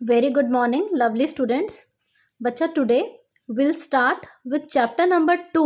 Very good morning, lovely students. Bacha, today we'll start with chapter number 2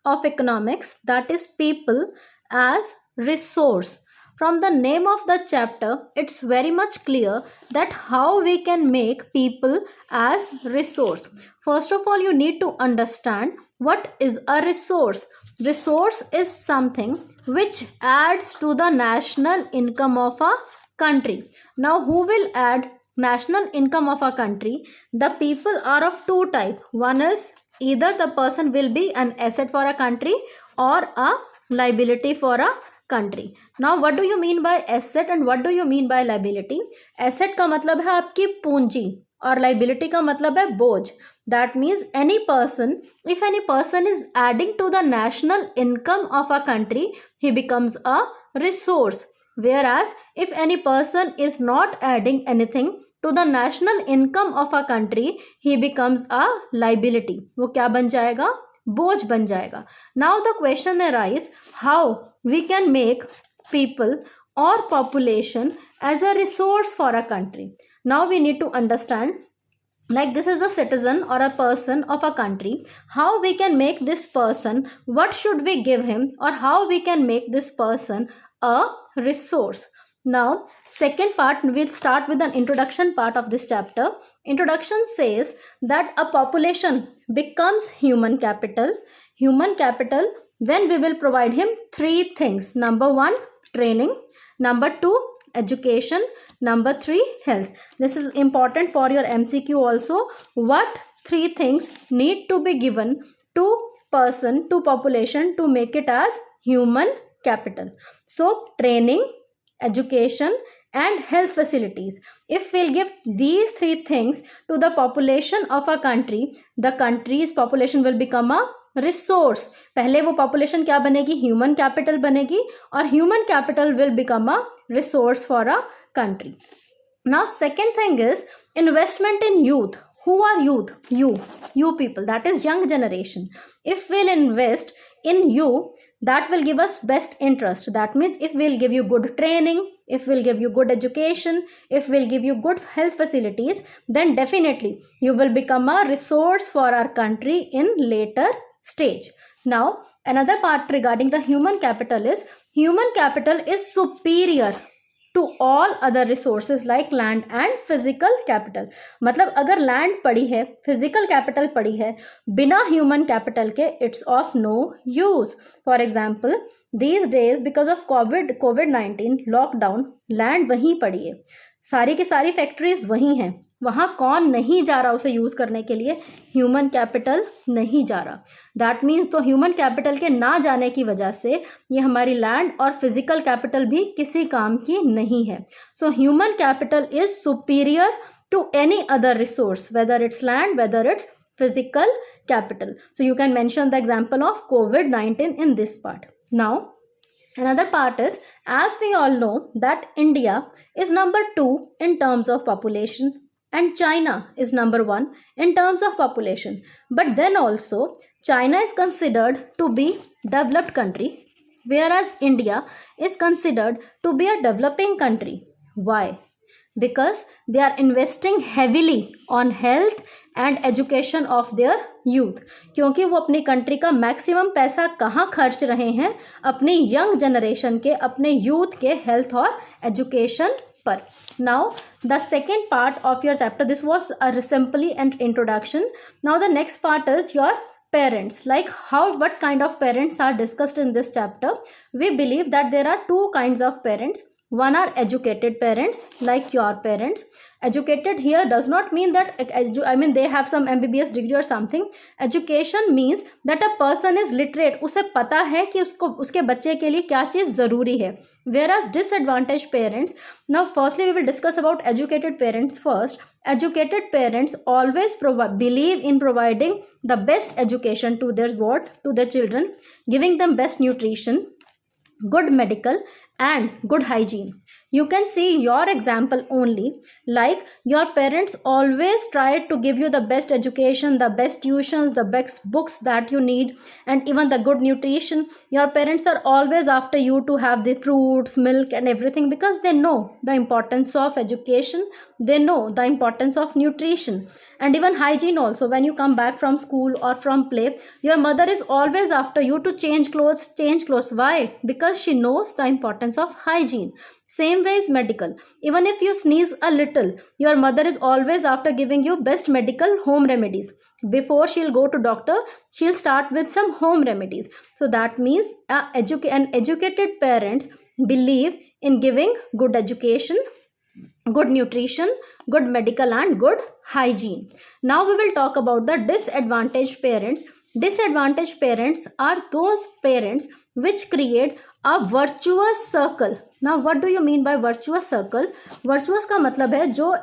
of economics, that is people as resource. From the name of the chapter, it's very much clear that how we can make people as resource. First of all, you need to understand what is a resource. Resource is something which adds to the national income of a country. Now, who will add national income of a country? The people are of two type. One is either the person will be an asset for a country or a liability for a country. Now what do you mean by asset and what do you mean by liability? Asset का मतलब है आपकी पूंजी और liability का मतलब है बोझ. That means if any person is adding to the national income of a country, he becomes a resource. Whereas if any person is not adding anything to the national income of a country, he becomes a liability. वो क्या बन जाएगा? बोझ बन जाएगा. Now the question arises, how we can make people or population as a resource for a country. Now we need to understand, like this is a citizen or a person of a country, how we can make this person, what should we give him, or how we can make this person a resource. Now second part, we'll start with an introduction part of this chapter. Introduction says that a population becomes human capital when we will provide him three things. Number 1, training. Number 2, education. Number 3, health. This is important for your MCQ also. What three things need to be given to population to make it as human capital? So training, education and health facilities. If we'll give these three things to the population of a country, the country's population will become a resource. पहले वो population क्या बनेगी? Human capital बनेगी और human capital will become a resource for a country. Now second thing is investment in youth. Who are youth? You people, that is young generation. If we'll invest in you, that will give us best interest. That means if we'll give you good training, if we'll give you good education, if we'll give you good health facilities, then definitely you will become a resource for our country in later stage. Now another part regarding the human capital is superior to all other resources like land and physical capital. मतलब अगर land पड़ी है, physical capital पड़ी है, बिना human capital के it's of no use. For example, these days because of COVID-19 lockdown, land वहीं पड़ी है, सारी की सारी factories वहीं हैं, वहाँ कौन नहीं जा रहा उसे यूज़ करने के लिए? ह्यूमन कैपिटल नहीं जा रहा. दैट मीन्स तो ह्यूमन कैपिटल के ना जाने की वजह से ये हमारी लैंड और फिजिकल कैपिटल भी किसी काम की नहीं है. So human capital is superior to any other resource, whether it's land, whether it's physical capital. So you can mention the example of COVID-19 in this part. Now another part is, as we all know that India is number 2 in terms of population and China is number 1 in terms of population. But then also China is considered to be developed country, whereas India is considered to be a developing country. Why? Because they are investing heavily on health and education of their youth. क्योंकि वो अपनी country का maximum पैसा कहाँ खर्च रहे हैं? अपनी यंग जनरेशन के, अपने यूथ के हेल्थ और एजुकेशन पर. Now the second part of your chapter, this was simply an introduction. Now the next part is your parents, like what kind of parents are discussed in this chapter. We believe that there are two kinds of parents. One are educated parents, like your parents. Educated here does not mean that they have some MBBS degree or something. Education means that a person is literate. उसे पता है कि उसके बच्चे के लिए क्या चीज़ ज़रूरी है. Whereas disadvantaged parents, now firstly we will discuss about educated parents first. Educated parents always believe in providing the best education to their children, giving them best nutrition, good medical and good hygiene. You can see your example only, like your parents always tried to give you the best education, the best tuitions, the best books that you need, and even the good nutrition. Your parents are always after you to have the fruits, milk and everything, because they know the importance of education, they know the importance of nutrition, and even hygiene also. When you come back from school or from play, your mother is always after you to change clothes. Why? Because she knows the importance of hygiene. Same way is medical. Even if you sneeze a little, your mother is always after giving you best medical home remedies. Before she'll go to doctor, she'll start with some home remedies. So that means an educated parents believe in giving good education, good nutrition, good medical and good hygiene. Now we will talk about the disadvantaged parents. Disadvantaged parents are those parents which create a virtuous circle. Now what do you mean by virtuous circle? Virtuous का मतलब है जो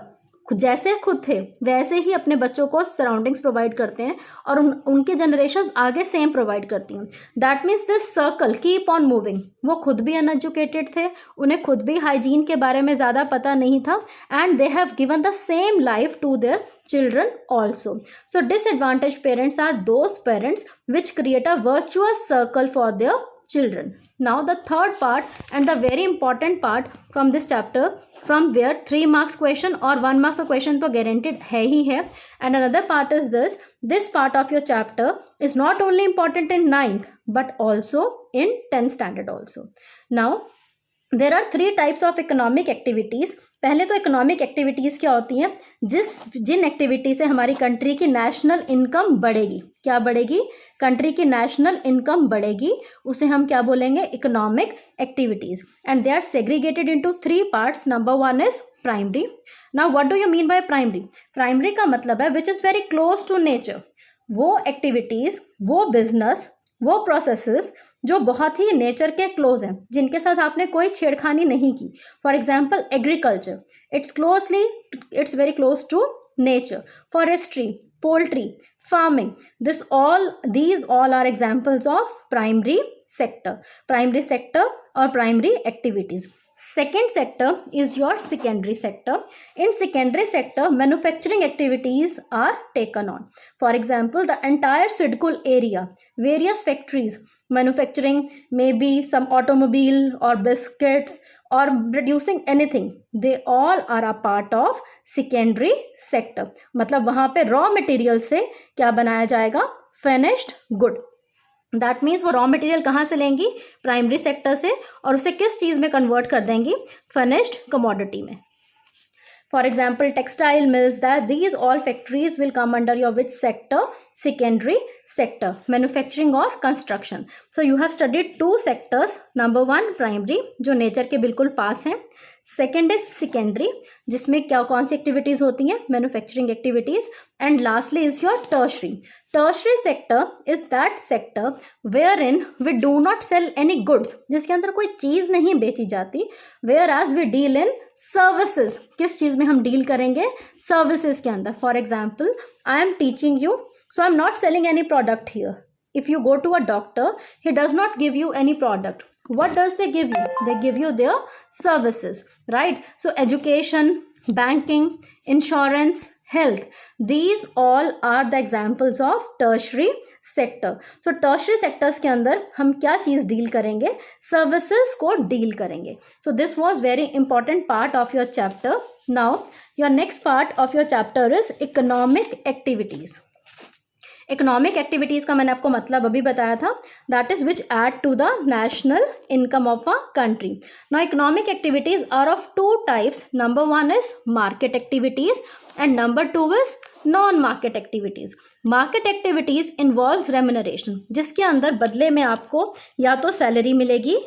जैसे खुद थे वैसे ही अपने बच्चों को सराउंडिंग्स प्रोवाइड करते हैं और उनके जनरेशंस आगे सेम प्रोवाइड करती हैं. That means this circle keep on moving. वो खुद भी अनएजुकेटेड थे, उन्हें खुद भी हाइजीन के बारे में ज़्यादा पता नहीं था, and they have given the same life to their children also. So disadvantaged parents are those parents which create a virtuous circle for their children. Now the third part and the very important part from this chapter, from where 3 marks question or 1 marks का question तो guaranteed है ही है, and another part is this part of your chapter is not only important in 9th but also in 10th standard also. Now there are 3 types of economic activities. पहले तो economic activities क्या होती हैं? जिन activity से हमारी country की national income बढ़ेगी. क्या बढ़ेगी? कंट्री की नेशनल इनकम बढ़ेगी, उसे हम क्या बोलेंगे? Economic activities. And they are segregated into 3 parts. Number 1 is primary. Now what do you mean by primary? Primary का मतलब है which is very close to nature. वो एक्टिविटीज़, वो बिजनेस, वो प्रोसेसेस जो बहुत ही नेचर के क्लोज हैं, जिनके साथ आपने कोई छेड़खानी नहीं की. For example agriculture, it's very close to nature. Forestry, poultry, farming, these all are examples of primary sector or primary activities. Second sector is your secondary sector. In secondary sector, manufacturing activities are taken on. For example, the entire Sidcul area, various factories manufacturing maybe some automobile or biscuits or producing anything, they all are a part of secondary sector. मतलब वहाँ पे raw material से क्या बनाया जाएगा? Finished good. That means वो raw material कहाँ से लेंगी? प्राइमरी सेक्टर से, और उसे किस चीज़ में कन्वर्ट कर देंगी? फिनिश्ड कमोडिटी में. For example textile mills, that these all factories will come under your which sector? Secondary sector. Manufacturing और construction. So you have studied 2 sectors. Number 1 primary, जो नेचर के बिल्कुल पास हैं. सेकेंड इज सेकेंडरी, जिसमें क्या कौन सी activities होती हैं? Manufacturing activities. And lastly is your tertiary. Tertiary sector is that sector wherein we do not sell any goods, जिसके अंदर कोई चीज़ नहीं बेची जाती. Whereas we deal in services. किस चीज़ में हम डील करेंगे? सर्विसेज के अंदर. For example, I am teaching you, so I am not selling any product here. If you go to a doctor, he does not give you any product. What does they give you? They give you their services, right? So education, banking, insurance, health, these all are the examples of tertiary sector. So tertiary sectors के अंदर हम क्या चीज़ deal करेंगे? Services को deal करेंगे. So this was very important part of your chapter. Now your next part of your chapter is economic activities. Economic activities का मैंने आपको मतलब अभी बताया था. That is which add to the national income of a country. Now economic activities are of 2 types. Number 1 is market activities and number 2 is non market activities. Market activities involves remuneration, जिसके अंदर बदले में आपको या तो salary मिलेगी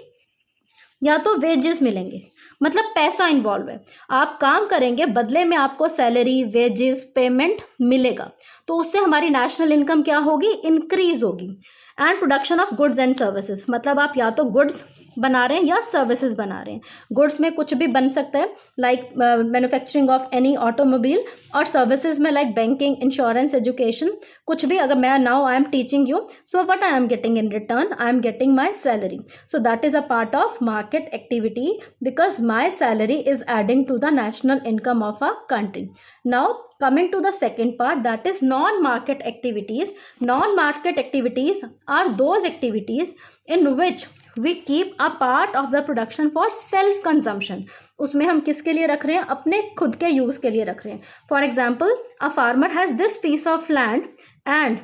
या तो वेजेस मिलेंगे. मतलब पैसा इन्वॉल्व है. आप काम करेंगे, बदले में आपको सैलरी, वेजेस, पेमेंट मिलेगा. तो उससे हमारी नेशनल इनकम क्या होगी? इंक्रीज होगी. And production of goods and services, मतलब आप या तो गुड्स बना रहे हैं या सर्विसेज बना रहे हैं। गुड्स में कुछ भी बन सकता है, like manufacturing of any automobile, और सर्विसेज में लाइक बैंकिंग, इंश्योरेंस, एजुकेशन, कुछ भी। अगर मैं now I am teaching you, so what I am getting in return, I am getting my salary, so that is a part of market activity because my salary is adding to the national income of a country. Now coming to the second part, that is non-market activities. Non-market activities are those activities in which we keep a part of the production for self consumption. उसमें हम किसके लिए रख रहे हैं? अपने खुद के यूज के लिए रख रहे हैं. For example, a farmer has this piece of land and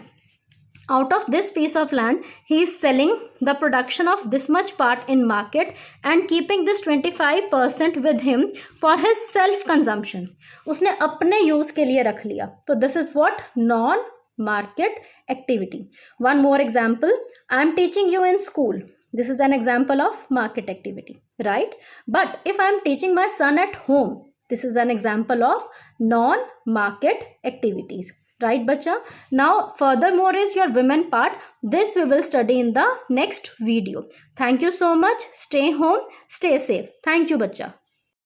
out of this piece of land he is selling the production of this much part in market and keeping this 25% with him for his self consumption. उसने अपने use के लिए रख लिया. तो this is what non market activity. One more example, I am teaching you in school. This is an example of market activity, right? But if I am teaching my son at home, this is an example of non market activities. Right, bacha? Now furthermore is your women part. This we will study in the next video. Thank you so much. Stay home, stay safe. Thank you, bacha.